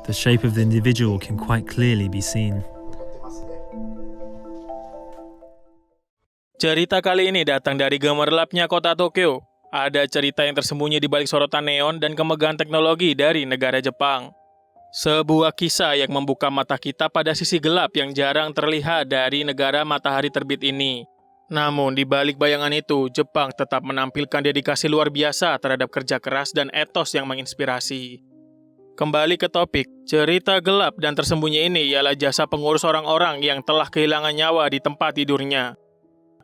The shape of the individual can quite clearly be seen. Cerita kali ini datang dari gemerlapnya kota Tokyo. Ada cerita yang tersembunyi di balik sorotan neon dan kemegahan teknologi dari negara Jepang. Sebuah kisah yang membuka mata kita pada sisi gelap yang jarang terlihat dari negara matahari terbit ini. Namun, di balik bayangan itu, Jepang tetap menampilkan dedikasi luar biasa terhadap kerja keras dan etos yang menginspirasi. Kembali ke topik, cerita gelap dan tersembunyi ini ialah jasa pengurus orang-orang yang telah kehilangan nyawa di tempat tidurnya.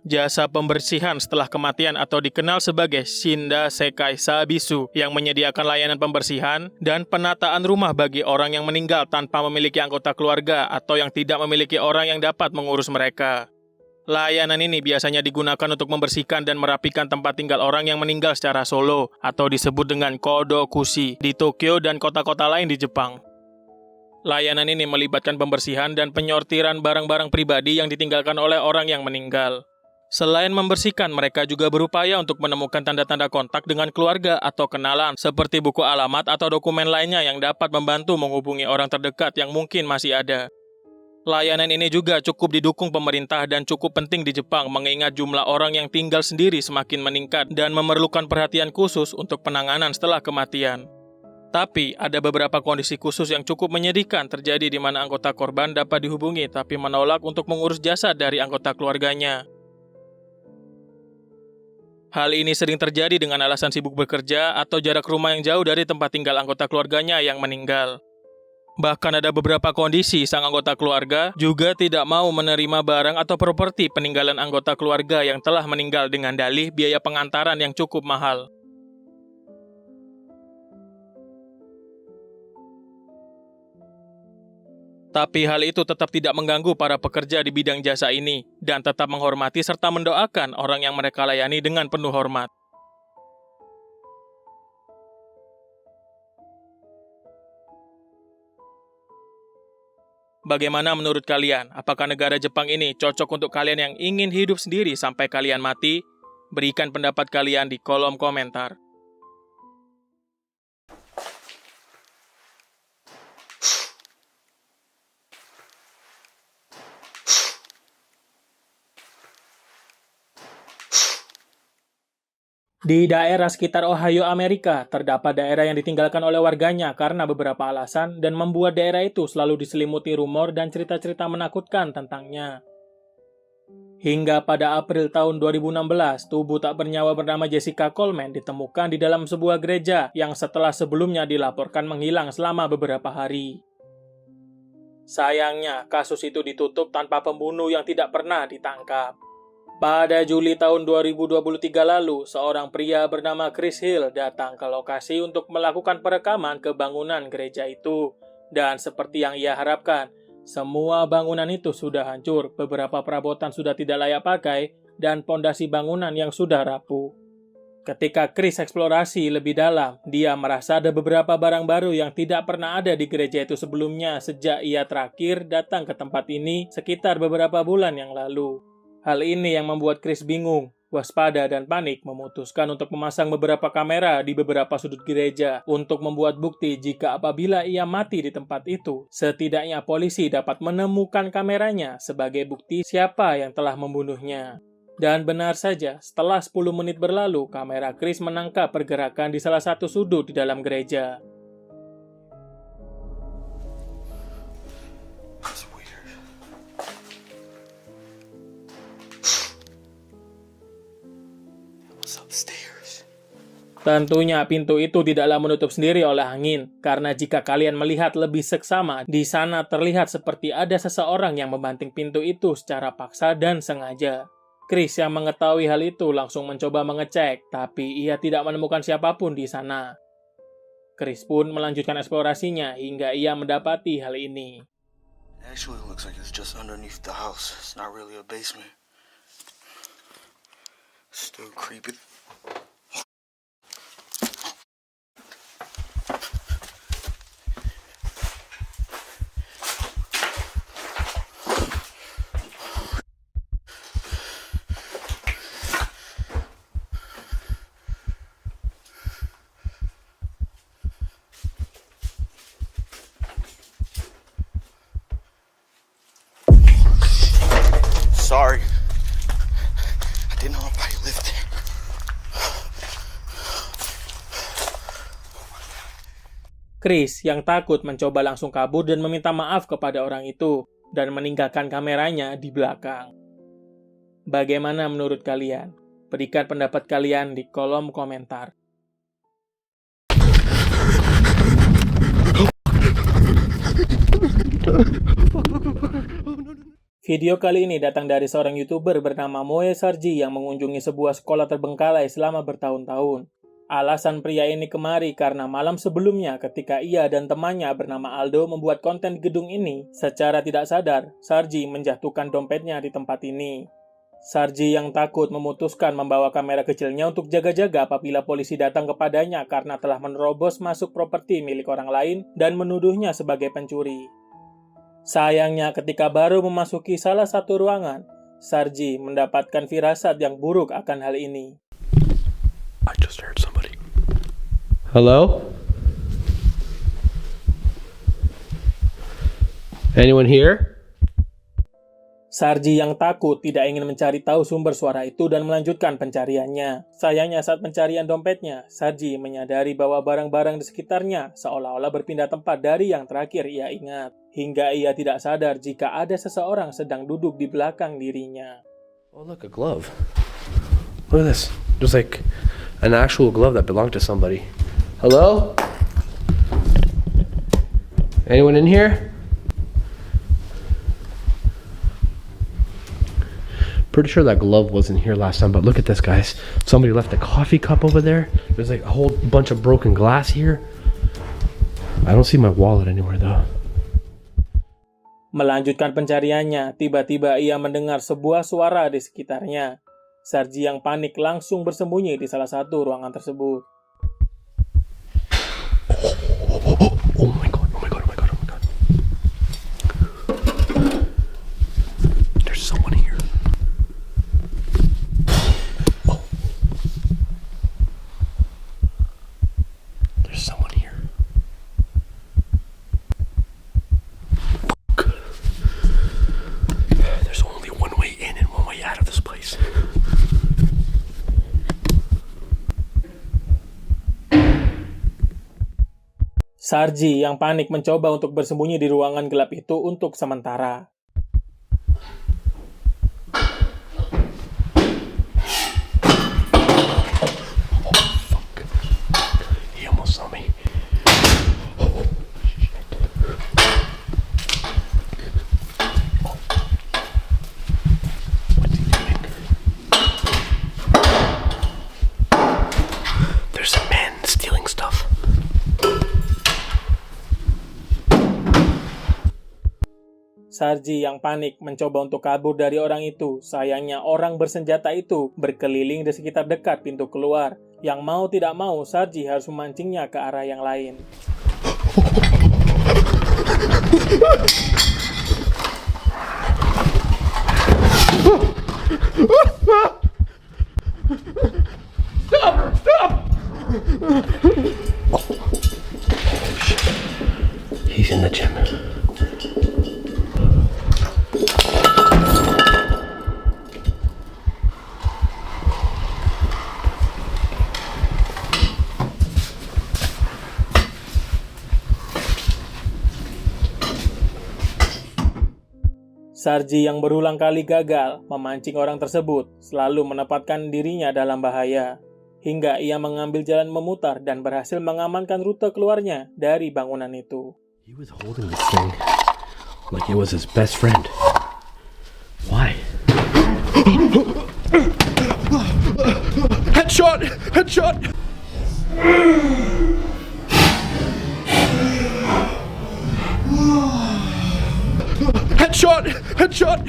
Jasa pembersihan setelah kematian atau dikenal sebagai Shinda Sekai Sabisu yang menyediakan layanan pembersihan dan penataan rumah bagi orang yang meninggal tanpa memiliki anggota keluarga atau yang tidak memiliki orang yang dapat mengurus mereka. Layanan ini biasanya digunakan untuk membersihkan dan merapikan tempat tinggal orang yang meninggal secara solo atau disebut dengan kodokushi di Tokyo dan kota-kota lain di Jepang. Layanan ini melibatkan pembersihan dan penyortiran barang-barang pribadi yang ditinggalkan oleh orang yang meninggal. Selain membersihkan, mereka juga berupaya untuk menemukan tanda-tanda kontak dengan keluarga atau kenalan, seperti buku alamat atau dokumen lainnya yang dapat membantu menghubungi orang terdekat yang mungkin masih ada. Layanan ini juga cukup didukung pemerintah dan cukup penting di Jepang mengingat jumlah orang yang tinggal sendiri semakin meningkat dan memerlukan perhatian khusus untuk penanganan setelah kematian. Tapi, ada beberapa kondisi khusus yang cukup menyedihkan terjadi di mana anggota korban dapat dihubungi tapi menolak untuk mengurus jasad dari anggota keluarganya. Hal ini sering terjadi dengan alasan sibuk bekerja atau jarak rumah yang jauh dari tempat tinggal anggota keluarganya yang meninggal. Bahkan ada beberapa kondisi sang anggota keluarga juga tidak mau menerima barang atau properti peninggalan anggota keluarga yang telah meninggal dengan dalih biaya pengantaran yang cukup mahal. Tapi hal itu tetap tidak mengganggu para pekerja di bidang jasa ini dan tetap menghormati serta mendoakan orang yang mereka layani dengan penuh hormat. Bagaimana menurut kalian? Apakah negara Jepang ini cocok untuk kalian yang ingin hidup sendiri sampai kalian mati? Berikan pendapat kalian di kolom komentar. Di daerah sekitar Ohio, Amerika, terdapat daerah yang ditinggalkan oleh warganya karena beberapa alasan dan membuat daerah itu selalu diselimuti rumor dan cerita-cerita menakutkan tentangnya. Hingga pada April tahun 2016, tubuh tak bernyawa bernama Jessica Coleman ditemukan di dalam sebuah gereja yang setelah sebelumnya dilaporkan menghilang selama beberapa hari. Sayangnya, kasus itu ditutup tanpa pembunuh yang tidak pernah ditangkap. Pada Juli tahun 2023 lalu, seorang pria bernama Chris Hill datang ke lokasi untuk melakukan perekaman ke bangunan gereja itu. Dan seperti yang ia harapkan, semua bangunan itu sudah hancur, beberapa perabotan sudah tidak layak pakai, dan pondasi bangunan yang sudah rapuh. Ketika Chris eksplorasi lebih dalam, dia merasa ada beberapa barang baru yang tidak pernah ada di gereja itu sebelumnya sejak ia terakhir datang ke tempat ini sekitar beberapa bulan yang lalu. Hal ini yang membuat Chris bingung, waspada, dan panik memutuskan untuk memasang beberapa kamera di beberapa sudut gereja untuk membuat bukti jika apabila ia mati di tempat itu, setidaknya polisi dapat menemukan kameranya sebagai bukti siapa yang telah membunuhnya. Dan benar saja, setelah 10 menit berlalu, kamera Chris menangkap pergerakan di salah satu sudut di dalam gereja. Tentunya pintu itu tidaklah menutup sendiri oleh angin, karena jika kalian melihat lebih seksama, di sana terlihat seperti ada seseorang yang membanting pintu itu secara paksa dan sengaja. Chris yang mengetahui hal itu langsung mencoba mengecek, tapi ia tidak menemukan siapapun di sana. Chris pun melanjutkan eksplorasinya hingga ia mendapati hal ini. Actually, it looks like it's just underneath the house. It's not really a basement. Still creepy. Chris yang takut mencoba langsung kabur dan meminta maaf kepada orang itu dan meninggalkan kameranya di belakang. Bagaimana menurut kalian? Berikan pendapat kalian di kolom komentar. Video kali ini datang dari seorang YouTuber bernama Moe Sarji yang mengunjungi sebuah sekolah terbengkalai selama bertahun-tahun. Alasan pria ini kemari karena malam sebelumnya ketika ia dan temannya bernama Aldo membuat konten di gedung ini, secara tidak sadar, Sarji menjatuhkan dompetnya di tempat ini. Sarji yang takut memutuskan membawa kamera kecilnya untuk jaga-jaga apabila polisi datang kepadanya karena telah menerobos masuk properti milik orang lain dan menuduhnya sebagai pencuri. Sayangnya ketika baru memasuki salah satu ruangan, Sarji mendapatkan firasat yang buruk akan hal ini. I just heard somebody. Hello? Anyone here? Sarji yang takut tidak ingin mencari tahu sumber suara itu dan melanjutkan pencariannya. Sayangnya saat pencarian dompetnya, Sarji menyadari bahwa barang-barang di sekitarnya seolah-olah berpindah tempat dari yang terakhir ia ingat. Hingga ia tidak sadar jika ada seseorang sedang duduk di belakang dirinya. Oh, look, a glove. Look at this. There's like an actual glove that belonged to somebody. Hello? Anyone in here? Pretty sure that glove wasn't here last time, but look at this, guys. Somebody left a coffee cup over there. There's like a whole bunch of broken glass here. I don't see my wallet anywhere, though. Melanjutkan pencariannya, tiba-tiba ia mendengar sebuah suara di sekitarnya. Sarji yang panik langsung bersembunyi di salah satu ruangan tersebut. Oh my god, oh my god, oh my god, oh my god. There's someone here. Oh. There's someone here. Fuck. There's only one way in and one way out of this place. Sarji yang panik mencoba untuk bersembunyi di ruangan gelap itu untuk sementara. He almost saw me. What's he doing? There's a man stealing stuff. Sarji yang panik mencoba untuk kabur dari orang itu. Sayangnya orang bersenjata itu berkeliling di sekitar dekat pintu keluar. Yang mau tidak mau, Sarji harus memancingnya ke arah yang lain. Stop! He's in the gym. Sarji yang berulang kali gagal memancing orang tersebut selalu menempatkan dirinya dalam bahaya. Hingga ia mengambil jalan memutar dan berhasil mengamankan rute keluarnya dari bangunan itu. He was holding this thing like it was his best friend. Why? Headshot! Headshot! Headshot! Headshot!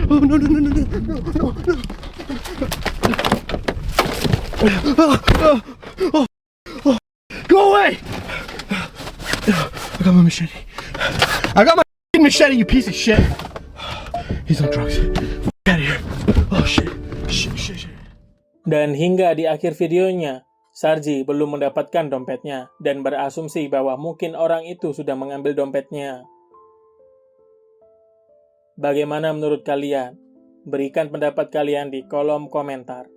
Oh, no, no, no, no, no, no, no, no. Go away! I got my machete. I got my machete, you piece of shit. He's on drugs. Get out of here. Oh, shit. Shit. Dan hingga di akhir videonya, Sarji belum mendapatkan dompetnya dan berasumsi bahwa mungkin orang itu sudah mengambil dompetnya. Bagaimana menurut kalian? Berikan pendapat kalian di kolom komentar.